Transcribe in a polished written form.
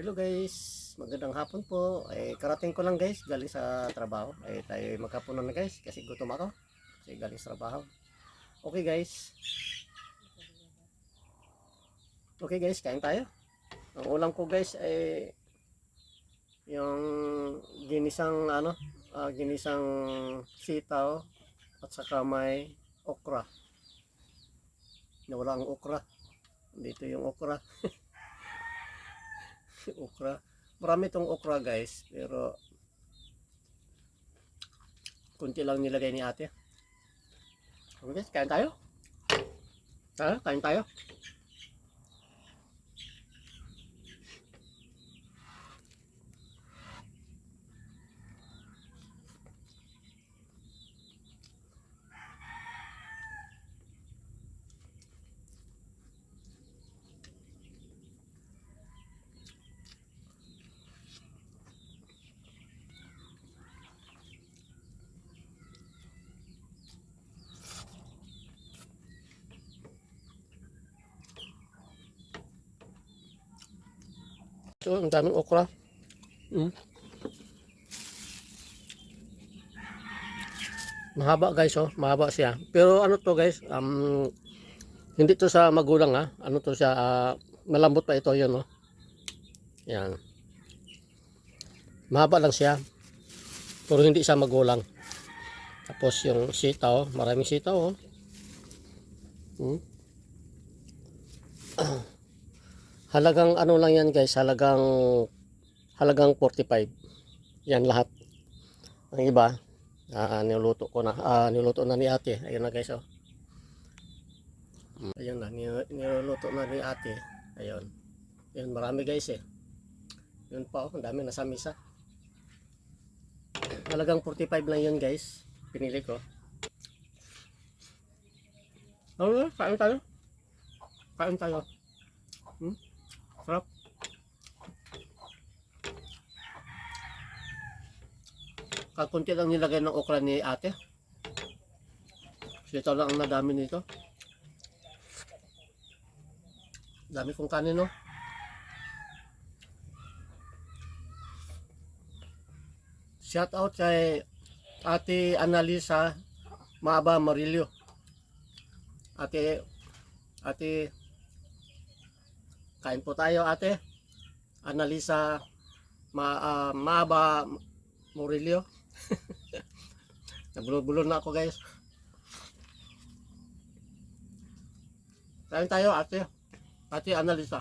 Hello guys, magandang hapon po. Karating ko lang guys, galing sa trabaho. Tayo magkapunan na guys kasi gutom ako. Kasi galing sa trabaho. Okay guys. Okay guys, kain tayo. Ang ulam ko guys ay yung ginisang sitaw at saka may okra. Nawala ang okra. Dito yung okra. Okra. Marami tong okra guys, pero kunti lang nilagay ni ate. Okay guys, kain tayo. Kain tayo. So, ang daming okra. Mahaba guys, oh, mahaba siya. Pero ano to guys, hindi to sa magulang ha. Ano to siya, malambot pa ito 'yon, oh. Yan. Mahaba lang siya. Pero hindi siya magulang. Tapos yung sitaw, maraming sitaw, oh. Halagang ano lang yan guys, halagang 45. Yan lahat. Ang iba, niluto na ni ate. Ayun na guys, oh. Ayun na, niluluto na ni ate. Ayun. Yun, marami guys eh. Yun pa, oh, ang dami nasa misa. Halagang 45 lang yun guys. Pinili ko. Okay, kain tayo. Kain tayo. Sarap. Kakunti lang nilagay ng okra ni ate. Sitaw lang ang nadami nito. Dami kong kanin, no? Shout out kay Ate Analisa Maaba Marillo. Ate, kain po tayo ate. Analisa Maaba Marillo. Nabulol-bulol na ako guys. Kain tayo ate. Ate Analisa.